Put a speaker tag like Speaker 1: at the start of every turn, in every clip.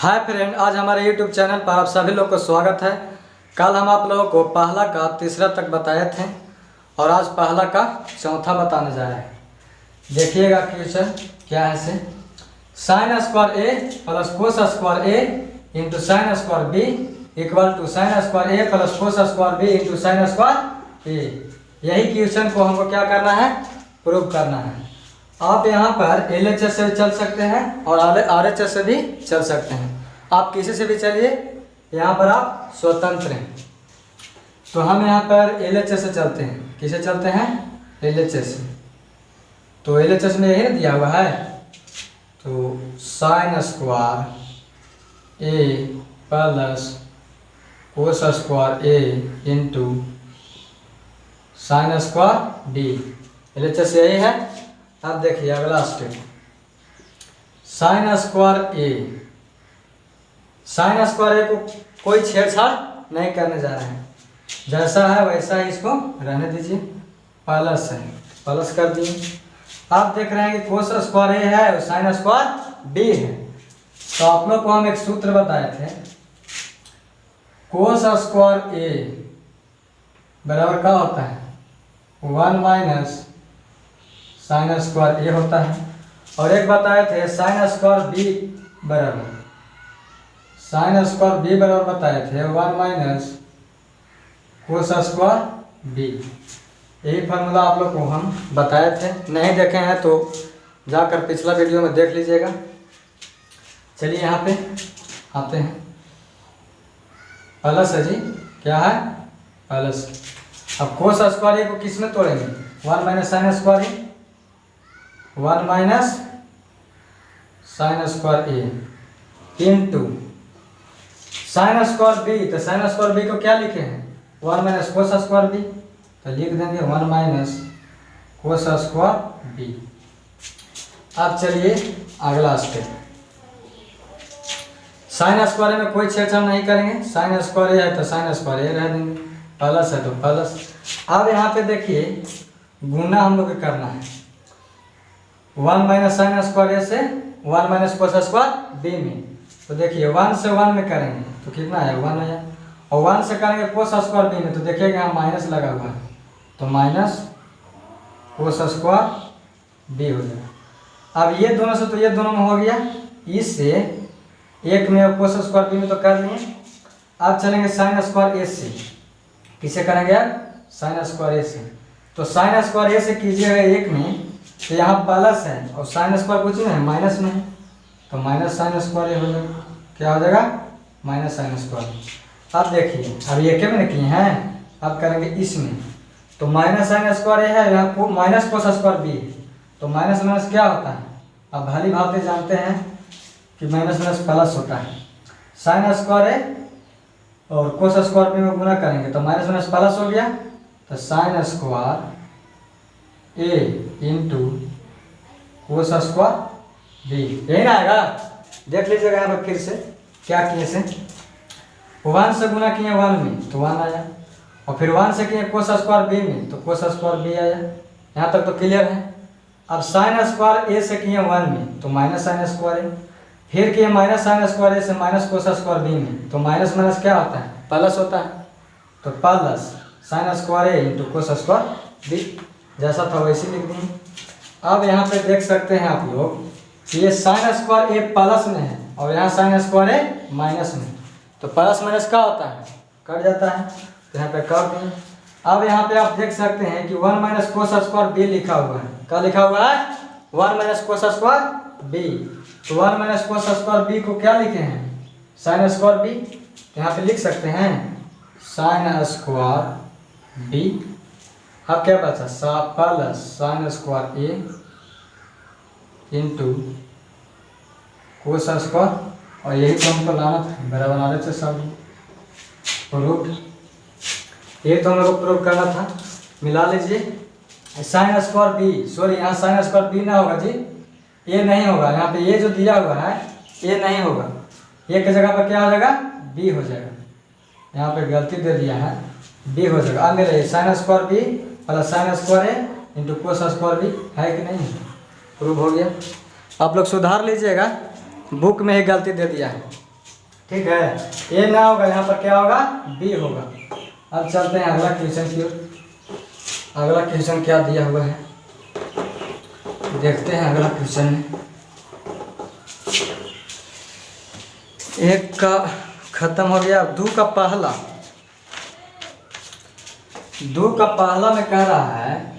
Speaker 1: Hi friend, आज हमारे YouTube channel पर आप सभी लोग को स्वागत है। कल हम आप लोगों को पहला का तीसरा तक बताए थे और आज पहला का चौथा बताने जा रहे हैं। देखिएगा क्वेश्चन क्या है से sine square A plus cos square A into sine square B equal to sine square A plus cos square B into sine square A. यही क्वेश्चन को हमको क्या करना है, प्रूव करना है। आप यहाँ पर LHS से भी चल सकते हैं और RHS से भी चल सकते हैं। आप किसी से भी चलिए, यहाँ पर आप स्वतंत्र हैं। तो हम यहाँ पर LHS से चलते हैं। किसे चलते हैं? LHS से। तो LHS में यही ना दिया हुआ है, तो sine square A plus cos square A into sine square B. LHS यही है। अब देखिए अगला step, sine square A. Sine square A को कोई छेड़छाड़ नहीं करने जा रहे हैं, जैसा है वैसा ही इसको रहने दीजिए। प्लस है, प्लस कर दिए। आप देख रहे हैं कि कोस स्क्वायर ए है और साइन स्क्वायर बी है। तो आप लोग को हम एक सूत्र बताए थे, कोस स्क्वायर ए बराबर क्या होता है, 1 माइनस साइन स्क्वायर ए होता है। और एक बताए थे साइन स्क्वायर बी बराबर, साइन स्क्वायर बी बराबर बताए थे 1 माइनस कोस स्क्वायर बी। यही फार्मूला आप लोग को हम बताए थे। नहीं देखे हैं तो जाकर पिछला वीडियो में देख लीजिएगा। चलिए यहाँ पे आते हैं। प्लस है जी, क्या है? प्लस। अब कोस स्क्वायर ए को किस में तोड़ेंगे? 1 minus sign square A, 1 minus sign square A into sine square B. तो साइन स्क्वायर बी को क्या लिखे हैं? 1 माइनस कोस स्क्वायर बी। तो लिख देंगे 1 माइनस कोस स्क्वायर बी। अब चलिए अगला स्टेप, साइन स्क्वायर में कोई छेड़छाड़ नहीं करेंगे। साइन स्क्वायर है तो साइन स्क्वायर ए रह देंगे, प्लस है तो प्लस। अब यहाँ पे देखिए गुना हम लोग को करना है। 1 माइनस साइन स्क्वायर ए से 1 माइनस कोस स्क्वायर बी में। तो देखिए 1 से 1 में करेंगे तो कितना आया? 1 आया। और 1 से करेंगे कोस स्क्वायर बी में तो देखिएगा यहाँ माइनस लगा हुआ है, तो माइनस कोस स्क्वायर बी हो जाएगा। अब ये दोनों से तो ये दोनों में हो गया, इससे एक में कोस स्क्वायर बी में तो कर लिए। अब चलेंगे साइन स्क्वायर ए से। किसे करेंगे अब? साइन स्क्वायर ए से। तो साइन स्क्वायर ए से कीजिएगा एक में, तो यहाँ प्लस है और साइन स्क्वायर कुछ में है, माइनस में है, तो माइनस साइन स्क्वायर ए हो जाएगा। क्या हो जाएगा? Minus sine square. अब देखिए अब ये क्या मैंने किए हैं, अब करेंगे इसमें। तो माइनस साइन स्क्वायर ए है, यहाँ माइनस कोस स्क्वायर बी है, तो माइनस माइनस क्या होता है? अब भली भांति जानते हैं कि माइनस माइनस प्लस होता है। साइन स्क्वायर ए और कोस स्क्वायर बी में गुना करेंगे तो माइनस माइनस प्लस हो गया, तो sine square A into cos square B. यही ना आएगा? देख लीजिएगा यहाँ पर फिर से क्या किए से, 1 से गुना किए 1 में तो 1 आया, और फिर 1 से किए कोस स्क्वायर बी में तो कोस स्क्वायर बी आया। यहाँ तक तो क्लियर है। अब साइन स्क्वायर ए से किए 1 में तो माइनस साइन स्क्वायर ए, फिर किए माइनस साइन स्क्वायर ए से माइनस कोस स्क्वायर बी में, तो माइनस माइनस क्या होता है? प्लस होता है, तो plus sine square A into cos square B. जैसा था वैसे लिख देंगे। अब यहाँ पे देख सकते हैं आप लोग कि ये साइन स्क्वायर ए प्लस में है और यहाँ साइन स्क्वायर ए माइनस में, तो प्लस माइनस क्या होता है? कट जाता है, तो यहाँ पे कर दें। अब यहाँ पे आप देख सकते हैं कि 1 माइनस कोस स्क्वायर बी लिखा हुआ है। क्या लिखा हुआ है? 1 माइनस कोस स्क्वायर बी। तो 1 माइनस कोस स्क्वायर बी को क्या लिखे हैं? Sine square B. यहाँ पे लिख सकते हैं साइन स्क्वायर बी। अब क्या बचा? Plus sine square A into cos square, और यही तो हमको लाना था, बराबर आने से सब प्रूफ। ये तो हमको प्रूफ करना था। मिला लीजिए साइन स्क्वायर बी, सॉरी यहाँ साइन स्क्वायर बी ना होगा जी, ये नहीं होगा। यहाँ पे ये जो दिया हुआ है ये नहीं होगा, ये की जगह पर क्या हो जाएगा? बी हो जाएगा। यहाँ पे गलती दे दिया है, बी हो जाएगा। अब मेरे sine square B plus sine square A into cos square B है कि नहीं? प्रूव हो गया। आप लोग सुधार लीजिएगा, बुक में ही गलती दे दिया है। ठीक है, ए ना होगा यहाँ पर क्या होगा, बी होगा। अब चलते हैं अगला क्वेश्चन की ओर। अगला क्वेश्चन क्या दिया हुआ है देखते हैं। अगला क्वेश्चन में एक का खत्म हो गया। दो का पहला में कह रहा है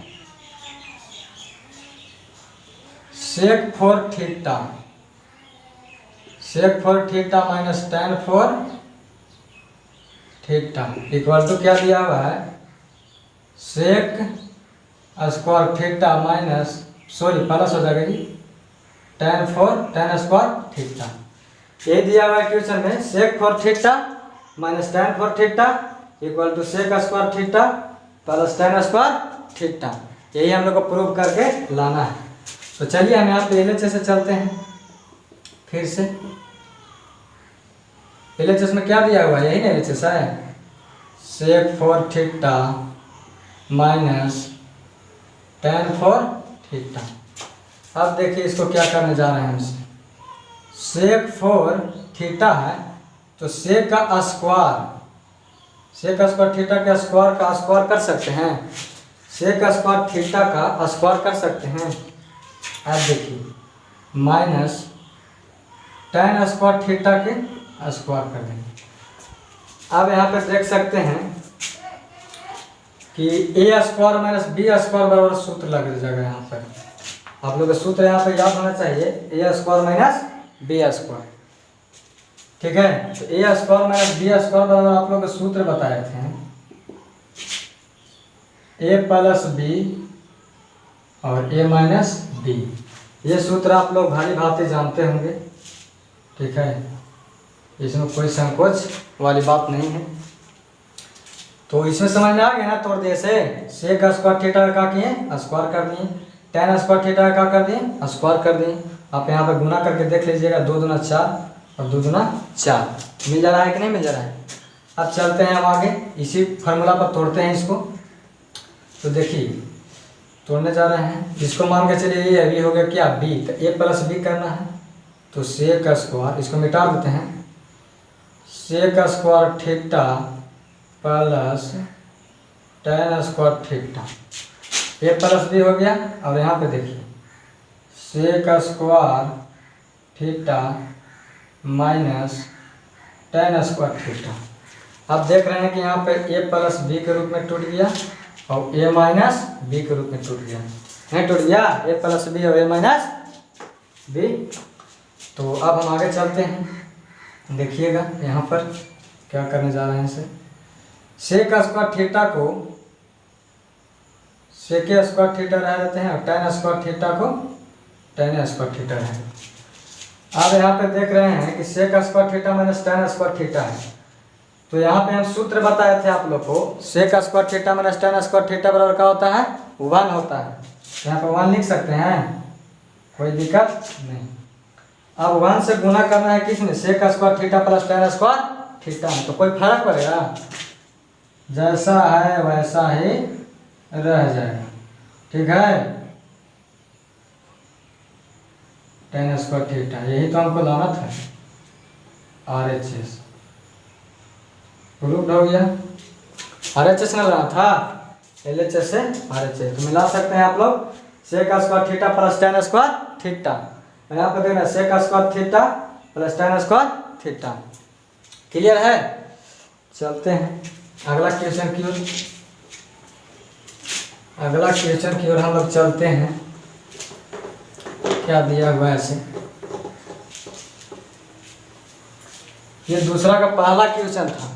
Speaker 1: sec four theta minus tan four theta equal to क्या दिया हुआ है, sec square theta minus plus हो जाएगा जी टेन स्क्वायर थीटा। ये दिया हुआ है क्वेश्चन में, sec four theta minus tan four theta equal to sec square theta plus tan square theta. यही हम लोग को प्रूव करके लाना है। तो चलिए हम यहाँ पे एलएचएस से चलते हैं। फिर से एलएचएस में क्या दिया हुआ है, यही ना एलएचएस है, sec four theta minus tan four theta. अब देखिए इसको क्या करने जा रहे हैं हमसे। सेक फोर थीटा है तो सेक का स्क्वायर थीटा के स्क्वायर का स्क्वायर कर सकते हैं, सेक स्क्वायर थीटा का स्क्वायर कर सकते हैं। अब देखिए माइनस टेन स्क्वायर थीटा के स्क्वायर कर देंगे। अब यहाँ पे देख सकते हैं कि ए स्क्वायर माइनस बी स्क्वायर बराबर सूत्र लग जाएगा। यहाँ पर आप लोग का सूत्र यहाँ पे याद होना चाहिए, ए स्क्वायर माइनस बी स्क्वायर, ठीक है। तो ए स्क्वायर माइनस बी स्क्वायर बराबर आप लोग का सूत्र बताए थे ए प्लस बी और ए माइनस बी। ये सूत्र आप लोग भाली भांति जानते होंगे, ठीक है, इसमें कोई संकोच वाली बात नहीं है। तो इसमें समझ में आ गया ना, तोड़ दिए से सेक स्क्वायर थीटा का किए स्क्वायर कर दिए, टेन स्क्वायर थीटा का कर दिए स्क्वायर कर दिए। आप यहाँ पे गुना करके देख लीजिएगा, 2 दूना 4 और 2 दूना 4 मिल जा रहा है कि नहीं मिल जा रहा है। अब चलते हैं हम आगे, इसी फार्मूला पर तोड़ते हैं इसको। तो देखिए तोड़ने जा रहे हैं, इसको मान के चलिए ये अभी हो गया क्या बी, तो ए प्लस बी करना है। तो सेक स्क्वायर, इसको मिटा देते हैं, sec square theta plus tan square theta, A plus B हो गया। और यहाँ पे देखिए sec square theta minus tan square theta. अब देख रहे हैं कि यहाँ पे ए प्लस बी के रूप में टूट गया और ए माइनस बी के रूप में टूट गया, नहीं टूट गया, ए प्लस बी और ए माइनस बी। तो अब हम आगे चलते हैं, देखिएगा यहाँ पर क्या करने जा रहे हैं इसे। सेक स्क्वायर थीटा को सेक स्क्वायर थीटा रह देते हैं और टेन स्क्वायर थीटा को टेन स्क्वायर थीटा रह। अब यहाँ पे देख रहे हैं कि sec square theta minus tan square theta है। तो यहाँ पे हम सूत्र बताए थे आप लोग को, sec square theta minus tan square theta बराबर क्या होता है, 1 होता है। यहाँ पे 1 लिख सकते हैं, कोई दिक्कत नहीं। अब 1 से गुना करना है किसमें, sec square theta plus tan square theta में। तो कोई फर्क पड़ेगा, जैसा है वैसा ही रह जाएगा, ठीक है। टेन स्क्वायर थीटा, यही तो हमको लाना था, RHS प्रूव्ड हो गया। RHS ना लाना था, LHS से RHS। तो मिला सकते हैं आप लोग, sec square theta plus tan square theta. यहाँ पर देखना sec square theta plus tan square theta. Clear है। चलते हैं अगला क्वेश्चन की ओर। अगला क्वेश्चन की ओर हम लोग चलते हैं। क्या दिया हुआ है ऐसे, ये दूसरा का पहला क्वेश्चन था,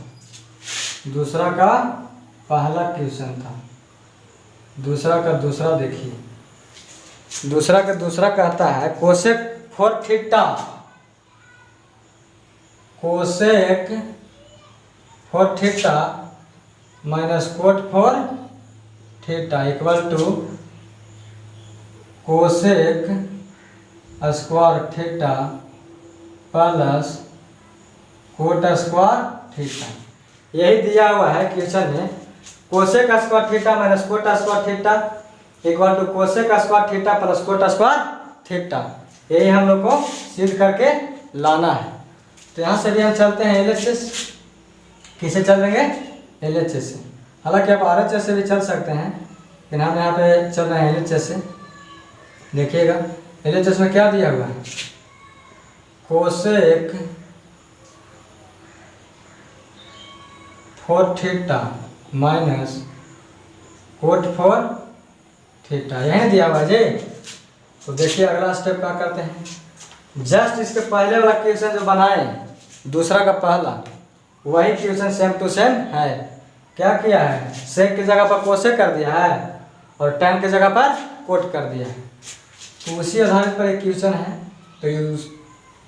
Speaker 1: दूसरा का पहला क्वेश्चन था। दूसरा का दूसरा देखिए, दूसरा का दूसरा कहता है cosec four theta, cosec four theta minus cot four theta equal to cosec square theta plus cot square theta. यही दिया हुआ है क्वेश्चन में, cosec square theta minus cot square theta equal to cosec square theta plus cot square theta. यही हम लोग को सिद्ध करके लाना है। तो यहाँ से भी हम चलते हैं LHS। किसे चल देंगे? LHS से। हालांकि आप RHS से भी चल सकते हैं, लेकिन हम यहाँ पे चल रहे हैं LHS से। देखिएगा LHS में क्या दिया हुआ है, cosec 4 theta minus coat 4 theta, यही दिया हुआ है जी। तो देखिए अगला स्टेप क्या करते हैं, जस्ट इसके पहले वाला क्वेश्चन जो बनाए दूसरा का पहला, वही क्वेश्चन सेम टू सेम है। क्या किया है, सेक की जगह पर कोसेक कर दिया है और टेन की जगह पर कोट कर दिया है। तो उसी आधारित पर एक क्वेश्चन है, तो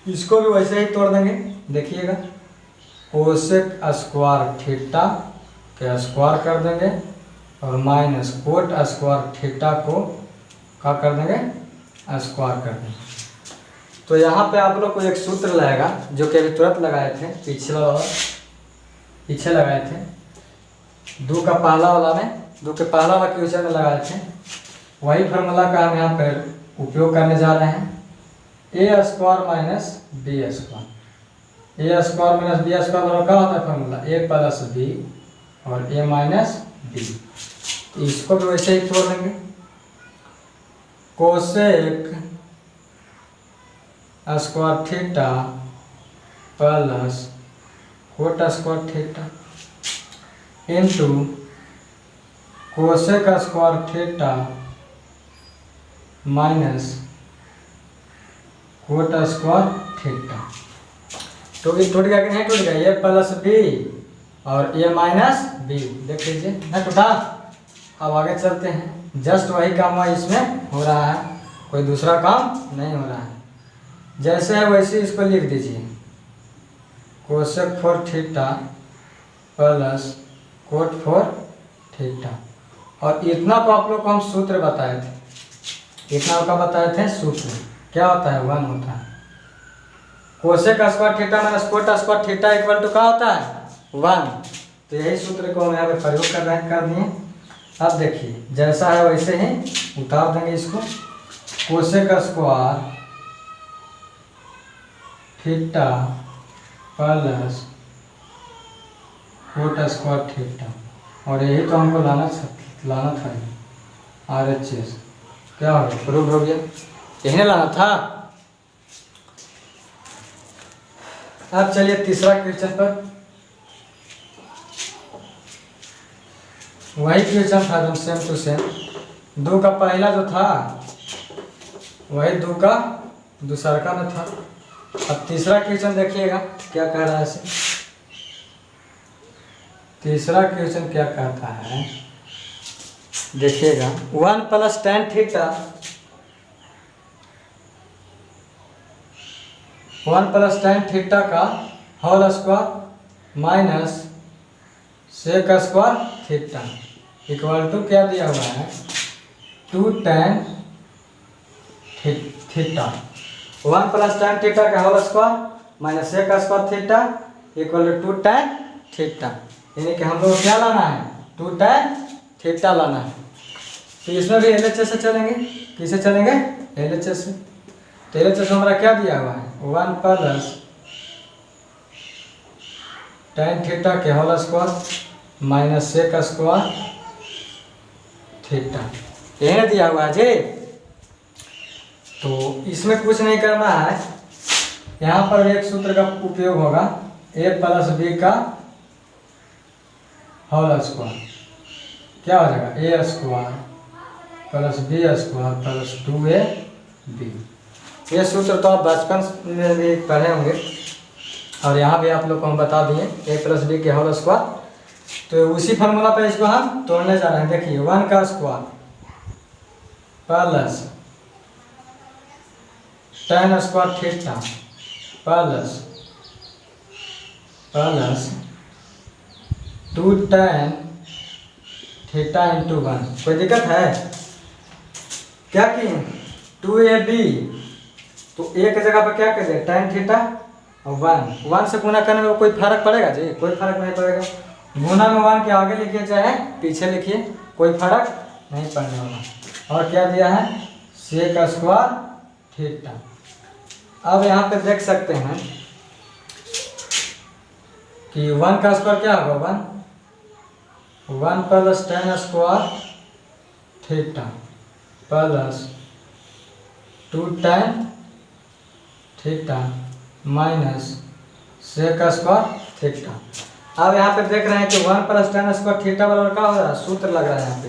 Speaker 1: इसको भी वैसे ही तोड़ देंगे। देखिएगा कोसेक स्क्वायर थीटा के स्क्वायर कर देंगे और माइनस कोट स्क्वायर थीटा को क्या कर देंगे, स्क्वायर कर देंगे। तो यहाँ पे आप लोग को एक सूत्र लगेगा जो कि अभी तुरंत लगाए थे, पीछे लगाए थे, दो का पहला वाला में, दो के पहला वाला क्वेश्चन में लगाए थे। वही फार्मूला का हम यहाँ पर उपयोग करने जा रहे हैं, ए स्क्वायर माइनस बी स्क्वायर। ए स्क्वायर माइनस बी स्क्वायर बराबर क्या होता है फार्मूला, ए प्लस बी और ए माइनस बी। इसको भी वैसे ही तोड़ देंगे, cosec square theta plus cot square theta into cosec square theta minus cot square theta. तो ये टूट गया कि नहीं टूट गया, ए प्लस बी और ए माइनस बी। देख लीजिए नहीं टूटा। अब आगे चलते हैं, जस्ट वही काम इसमें हो रहा है, कोई दूसरा काम नहीं हो रहा है। जैसे है वैसे इसको लिख दीजिए, cosec 4 theta plus coat 4 theta. और इतना को आप लोग को हम सूत्र बताए थे, इतना का बताए थे सूत्र क्या होता है, 1 होता है। Cosec square theta minus cot square theta equal to क्या होता है, 1। तो यही सूत्र को हम यहाँ पे प्रयोग कर दिए। अब देखिए जैसा है वैसे ही उतार देंगे इसको, cosec square theta plus cot square theta, और यही तो हमको लाना था RHS। क्या हो गया, प्रूव हो गया, यही लाना था। अब चलिए तीसरा क्वेश्चन पर, वही क्वेश्चन था एकदम सेम टू सेम। दो का पहला जो था वही दो का दूसरा का में था। अब तीसरा क्वेश्चन देखिएगा क्या कह रहा है इसे। तीसरा क्वेश्चन क्या कहता है, देखिएगा 1 plus tan theta, 1 plus tan theta का whole square minus sec square theta equal to क्या दिया हुआ है, 2 tan theta. 1 plus tan theta का whole square minus sec square theta equal to 2 tan theta. यानी कि हम लोग क्या लाना है, 2 tan थीटा लाना है। तो इसमें भी LHS से चलेंगे, किसे चलेंगे, LHS से। तो LHS हमारा क्या दिया हुआ है, 1 प्लस tan थीटा के whole square minus sec square theta, यही दिया हुआ है जी। तो इसमें कुछ नहीं करना है, यहाँ पर एक सूत्र का उपयोग होगा, a प्लस बी का होल स्क्वायर। क्या हो जाएगा, a square plus B square plus 2ab। ये सूत्र तो आप बचपन में भी पढ़े होंगे और यहाँ भी आप लोग को हम बता दिए, a प्लस बी के होल स्क्वायर। तो उसी फार्मूला पे इसको हम तोड़ने जा रहे हैं। देखिए 1 का square plus tan square theta plus 2 tan theta into 1। कोई दिक्कत है क्या किए, 2ab, तो a की जगह पर क्या कर दिया, tan थीटा और 1 से गुना करने में कोई फर्क पड़ेगा जी, कोई फर्क नहीं पड़ेगा। गुना में 1 के आगे लिखिए चाहे पीछे लिखिए, कोई फर्क नहीं पड़ने वाला। और क्या दिया है, सेक स्क्वायर थीटा। अब यहाँ पे देख सकते हैं कि 1 का स्क्वायर क्या होगा, 1 plus tan square theta plus 2 tan theta minus sec square theta. अब यहाँ पे देख रहे हैं कि 1 प्लस tan स्क्वायर थीटा बराबर क्या हो रहा है, सूत्र लग रहा है यहाँ पे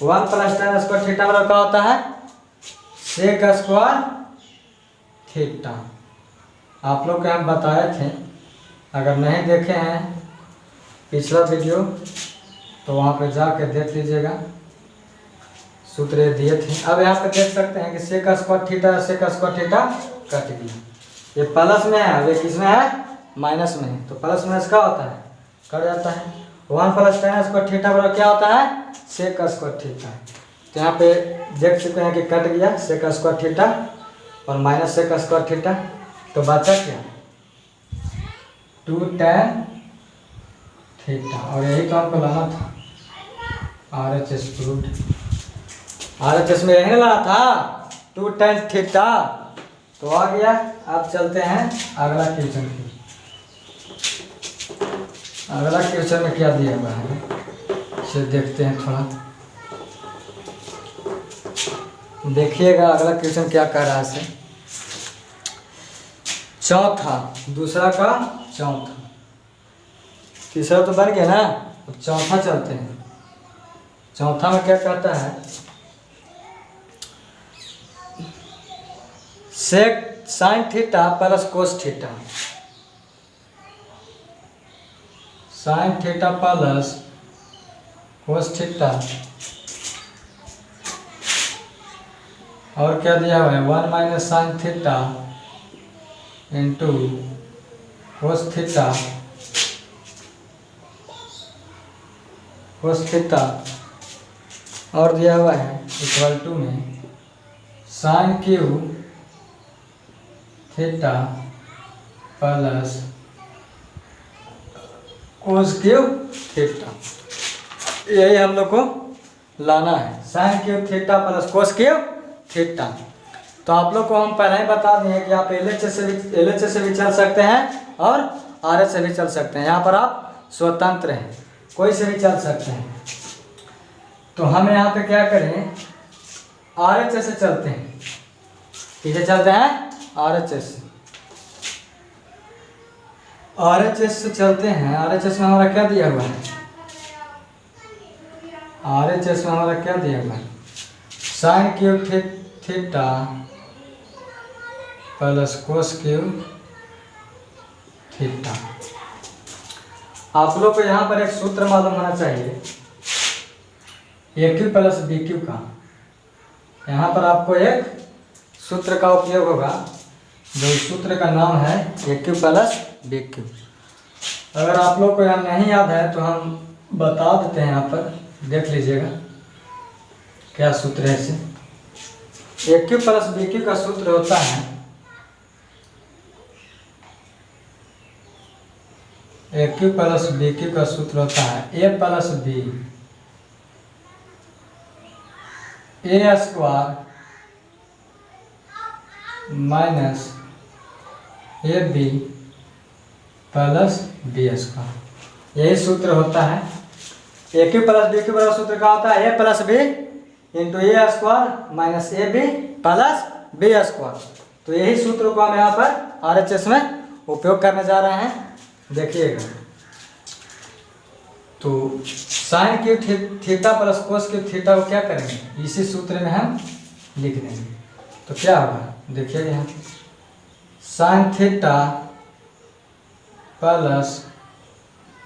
Speaker 1: 1 प्लस tan स्क्वायर थीटा बराबर क्या होता है, सेक स्क्वायर थीटा। आप लोग को हम बताए थे, अगर नहीं देखे हैं पिछला वीडियो तो वहाँ पे जाके देख लीजिएगा, सूत्र दिए थे। अब यहाँ पे देख सकते हैं कि सेक स्क्वायर थीटा कट गया, ये प्लस में है, ये किस में है, माइनस में है, तो प्लस माइनस क्या होता है, कट जाता है। 1 प्लस tan स्क्वायर थीटा बराबर क्या होता है, सेक स्क्वायर थीटा। तो यहाँ पे देख चुके हैं कि कट गया सेक स्क्वायर थीटा और माइनस सेक स्क्वायर थीटा, तो बचा क्या, 2 tan थीटा। और यही तो हमको लाना था, RHS प्रूव्ड, RHS में यही लाना था 2 tan थीटा, तो आ गया। अब चलते हैं अगला क्वेश्चन की। अगला क्वेश्चन में क्या दिया हुआ है इसे देखते हैं थोड़ा, देखिएगा अगला क्वेश्चन क्या कह रहा है इसे। चौथा, दूसरा का चौथा, तीसरा तो बन गया ना, तो चौथा चलते हैं। चौथा में क्या कहता है, sec sine theta plus cos theta, sine theta plus cos theta, और क्या दिया हुआ है 1 minus sine theta into cos theta, cos theta, और दिया हुआ है इक्वल टू में sine cube theta plus cos cube theta. यही हम लोग को लाना है, sine cube theta plus cos cube theta. तो आप लोग को हम पहले ही बता दिए कि आप LHS से भी चल सकते हैं और RH से भी चल सकते हैं, यहाँ पर आप स्वतंत्र हैं, कोई से भी चल सकते हैं। तो हम यहाँ पे क्या करें, RHS से चलते हैं, किसे चलते हैं, RHS से चलते हैं। RHS में हमारा क्या दिया हुआ है, RHS में हमारा क्या दिया हुआ है, sine cube theta plus cos cube theta. आप लोग को यहाँ पर एक सूत्र मालूम होना चाहिए, AQ प्लस BQ का। यहाँ पर आपको एक सूत्र का उपयोग होगा, जो सूत्र का नाम है AQ प्लस BQ। अगर आप लोग को यहाँ नहीं याद है तो हम बता देते हैं, यहाँ पर देख लीजिएगा क्या सूत्र है इसे। AQ प्लस BQ का सूत्र होता है, AQ प्लस BQ का सूत्र होता है A plus B A square minus AB plus B square. यही सूत्र होता है। AQ प्लस BQ बराबर सूत्र का होता है A plus B into A square minus AB plus B square. तो यही सूत्र को हम यहाँ पर RHS में उपयोग करने जा रहे हैं, देखिएगा। तो sign cube theta plus cos cube theta को क्या करेंगे, इसी सूत्र में हम लिख देंगे। तो क्या होगा, देखिएगा यहाँ, sine theta plus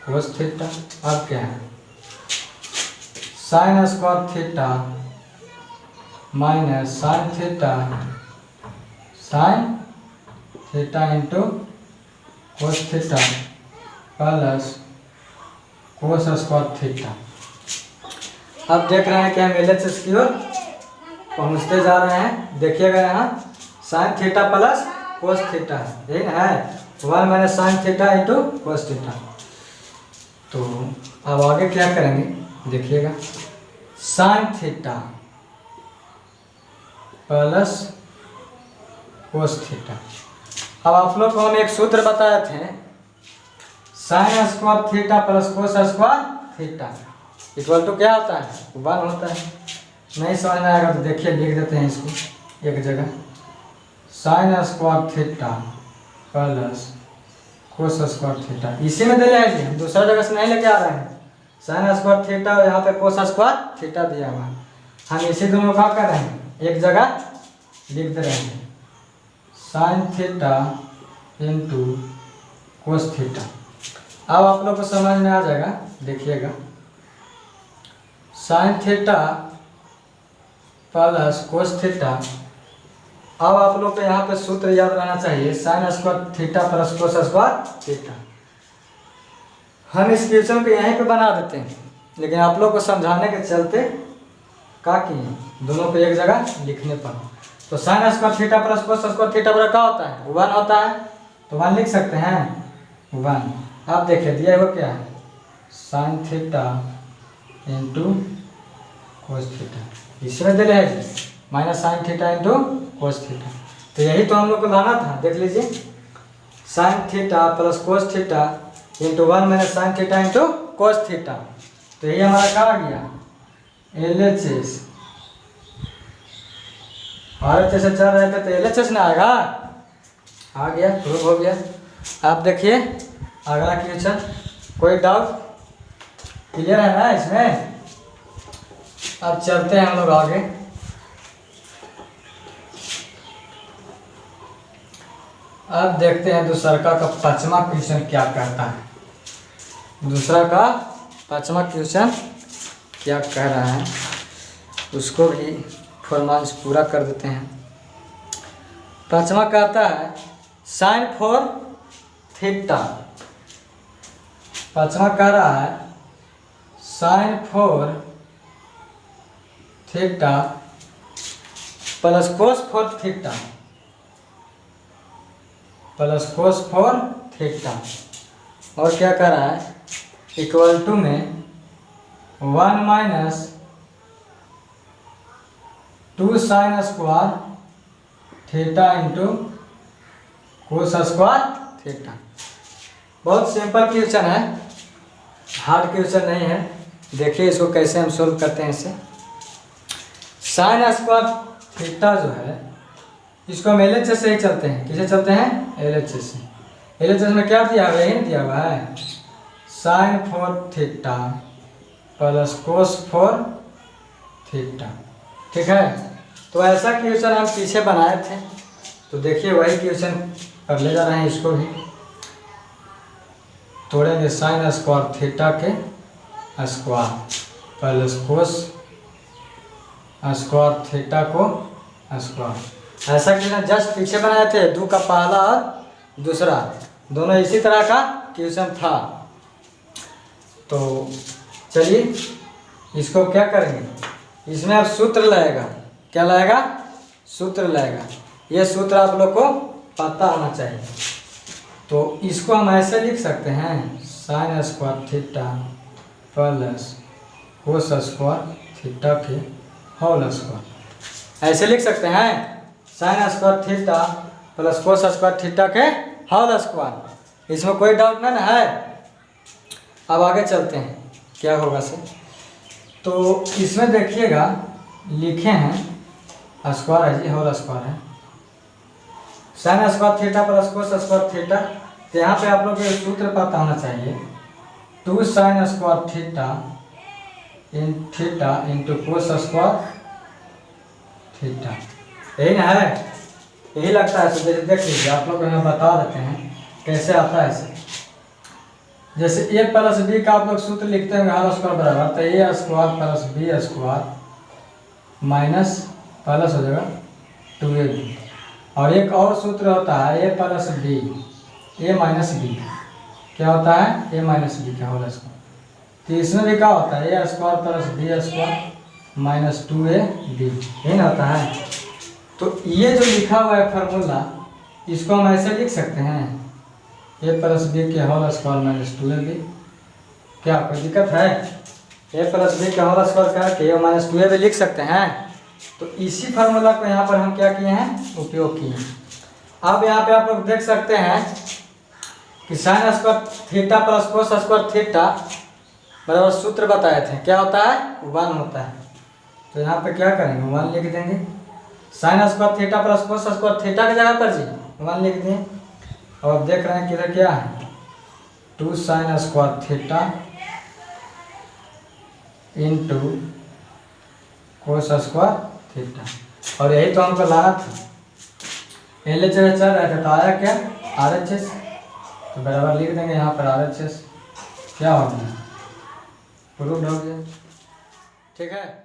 Speaker 1: cos theta, अब क्या है sign square theta minus sine theta into cos theta plus cos square theta. अब देख रहे हैं कि हम LHS की ओर पहुँचते जा रहे हैं। देखिएगा यहाँ sine theta plus cos theta है, यही ना है, 1 minus sine theta into cos theta. तो अब आगे क्या करेंगे, देखिएगा sine theta plus cos theta. अब आप लोग को हम एक सूत्र बताए थे, sine square theta plus cos square theta equal to क्या होता है? 1 होता है। नहीं समझ में आएगा तो देखिए लिख देते हैं इसको एक जगह, sign square theta plus cos square theta. इसी में दे रहे हैं जी, हम दूसरा जगह से नहीं लेके आ रहे हैं। साइन स्क्वायर थीटा और यहाँ पे कोस स्क्वायर थीटा दिया हुआ है, हम इसी दोनों का कर रहे हैं एक जगह लिख दे रहे हैं, sign theta into cos theta. अब आप लोग को समझ में आ जाएगा, देखिएगा sine theta plus cos theta. अब आप लोग को यहाँ पे सूत्र याद रहना चाहिए, sign square theta plus cos square theta. हम इस क्वेश्चन को यहीं पे बना देते हैं, लेकिन आप लोग को समझाने के चलते क्या किए दोनों को एक जगह लिखने पर। तो sine square theta plus cos square theta बराबर क्या होता है? 1 होता है, तो 1 लिख सकते हैं 1। आप देखिए दिया वो क्या है, sign theta into cos theta. इसमें दे रहे हैं minus sine theta into cos theta. तो यही तो हम लोग को लाना था, देख लीजिए sign theta plus cos theta into 1 minus sine theta into cos theta. तो यही हमारा क्या आ गया? LHS। RHS से चल रहे थे तो LHS ना आएगा, आ गया, प्रूव हो गया। आप देखिए अगला क्वेश्चन, कोई डाउट? क्लियर है ना इसमें? अब चलते हैं हम लोग आगे। अब देखते हैं दूसरा का 5वां क्वेश्चन क्या कहता है। दूसरा का 5वां क्वेश्चन क्या कह रहा है, उसको भी फॉर्मांस पूरा कर देते हैं। 5वां कहता है साइन 4 थीटा। 5वां कह रहा है sine 4 theta plus cos 4 theta plus cos 4 theta. और क्या कर रहा है? इक्वल टू में 1 minus 2 sine square theta into cos square theta. बहुत सिंपल क्वेश्चन है, हार्ड क्वेश्चन नहीं है। देखिए इसको कैसे हम सोल्व करते हैं। इसे साइन स्क्वायर थीटा जो है इसको हम LHS से ही चलते हैं। किसे चलते हैं? LHS से। LHS में क्या दिया हुआ है? यही दिया हुआ है sine 4 theta plus cos 4 theta. ठीक है, तो ऐसा क्वेश्चन हम पीछे बनाए थे, तो देखिए वही क्वेश्चन कर ले जा रहे हैं। इसको भी तोड़ेंगे, साइन स्क्वायर थीटा के square plus cos square theta को स्क्वायर। ऐसा क्वेश्चन जस्ट पीछे बनाए थे, 2 का पहला और दूसरा दोनों इसी तरह का क्वेश्चन था। तो चलिए इसको क्या करेंगे, इसमें अब सूत्र लगेगा। क्या लगेगा? सूत्र लगेगा। ये सूत्र आप लोग को पता होना चाहिए। तो इसको हम ऐसे लिख सकते हैं, sine square theta plus cos square theta के होल स्क्वायर। ऐसे लिख सकते हैं, sine square theta plus cos square theta के होल स्क्वायर। इसमें कोई डाउट नहीं ना है। अब आगे चलते हैं क्या होगा से। तो इसमें देखिएगा लिखे हैं स्क्वायर है जी, होल स्क्वायर है। Sign square theta plus cos square theta, तो यहाँ पे आप लोग को सूत्र पता होना चाहिए, 2 sine square theta into cos square theta. यही ना है, यही लगता है। तो देख लीजिए, आप लोग को हम बता देते हैं कैसे आता है इसे। जैसे a प्लस बी का आप लोग सूत्र लिखते हैं होल स्क्वायर बराबर, तो a square plus B square minus plus हो जाएगा 2ab। और एक और सूत्र होता है a plus B a minus B. क्या होता है? a माइनस बी का होल स्क्वायर। तो इसमें भी क्या होता है? a square plus B square minus 2ab, यही ना होता है। तो ये जो लिखा हुआ है फार्मूला, इसको हम ऐसे लिख सकते हैं, a प्लस बी के होल स्क्वायर माइनस 2ab। क्या कोई दिक्कत है? a प्लस बी का होल स्क्वायर करके a माइनस 2ab लिख सकते हैं। तो इसी फार्मूला को यहाँ पर हम क्या किए हैं? उपयोग किए हैं। अब यहाँ पे आप लोग देख सकते हैं कि sign square theta plus cos square theta बराबर सूत्र बताए थे, क्या होता है 1 होता है। तो यहाँ पे क्या करेंगे 1 लिख देंगे। Sign square theta plus cos square theta की जगह पर जी 1 लिख दें। और अब देख रहे हैं किधर क्या है 2 sine square theta into cos square theta. और यही तो हमको लाना था, पहले जगह चल रहा था तो आया क्या RHS, तो बराबर लिख देंगे यहाँ पर RHS क्या हो गया, प्रूव्ड हो गया। ठीक है।